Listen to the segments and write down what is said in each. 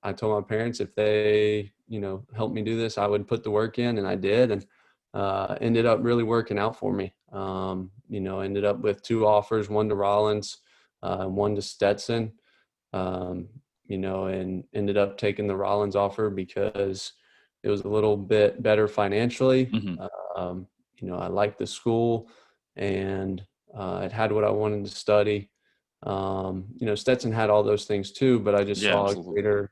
I told my parents if they, helped me do this, I would put the work in, and I did. And ended up really working out for me. Ended up with 2 offers, one to Rollins, one to Stetson, and ended up taking the Rollins offer because it was a little bit better financially. Mm-hmm. I liked the school, and it had what I wanted to study. Stetson had all those things too, but I just Yeah, saw absolutely.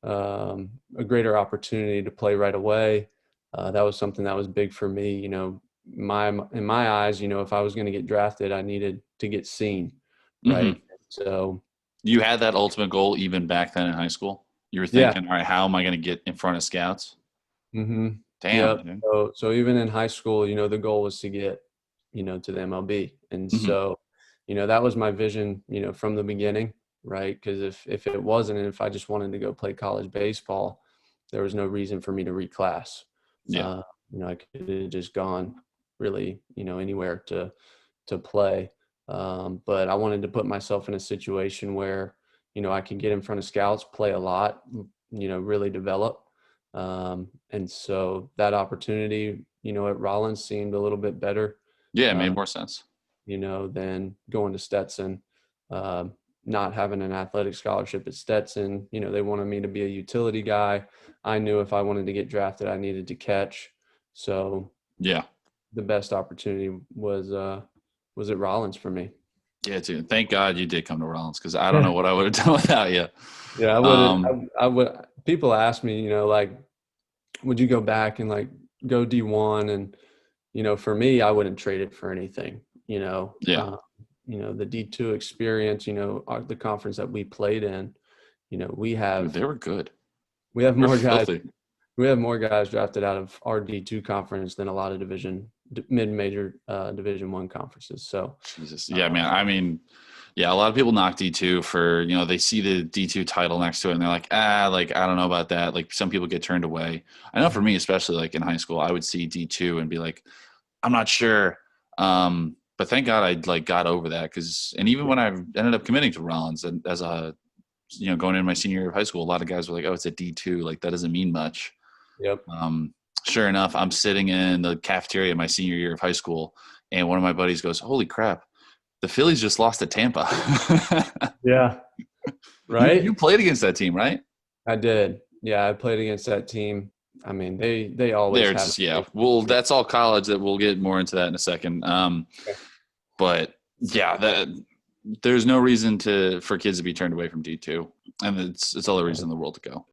a greater opportunity to play right away. That was something that was big for me. In my eyes, if I was going to get drafted, I needed to get seen, Mm-hmm. right? So, You had that ultimate goal even back then in high school? You were yeah. thinking, all right, how am I going to get in front of scouts? Mm-hmm. Damn, Yep. dude. So even in high school, the goal was to get, to the MLB. And Mm-hmm. so, that was my vision, from the beginning, right? Because if it wasn't, and if I just wanted to go play college baseball, there was no reason for me to reclass. Yeah. Uh, I could have just gone really, anywhere to play. But I wanted to put myself in a situation where, I could get in front of scouts, play a lot, really develop. And so that opportunity, at Rollins seemed a little bit better, Yeah, it uh, made more sense. than going to Stetson. Not having an athletic scholarship at Stetson, they wanted me to be a utility guy. I knew if I wanted to get drafted, I needed to catch. So Yeah. the best opportunity was at Rollins for me. Yeah, dude. Thank God you did come to Rollins because I don't know what I would have done without you. Yeah, I would. Um, I would. People ask me, like, would you go back and like go D1? And for me, I wouldn't trade it for anything. yeah. The D2 experience. The conference that we played in. We Dude, have they were good. we have They were more guys. filthy. We have more guys drafted out of our D2 conference than a lot of mid-major Division I conferences. So, Jesus. uh, Yeah, man. I mean, yeah, a lot of people knock D2 for, they see the D2 title next to it and they're like, like, I don't know about that. Like some people get turned away. I know for me, especially like in high school, I would see D2 and be like, I'm not sure. But thank God I like got over that and even when I ended up committing to Rollins and as a, going into my senior year of high school, a lot of guys were like, oh, it's a D2. Like that doesn't mean much. yep. Sure enough, I'm sitting in the cafeteria my senior year of high school, and one of my buddies goes, "Holy crap, the Phillies just lost to Tampa." Yeah. you Right. you played against that team, right? I did. Yeah, I played against that team. I mean, they always They're have. just Well, that's all college. That we'll get more into that in a second. But yeah, there's no reason for kids to be turned away from D2, and it's all the reason in the world to go.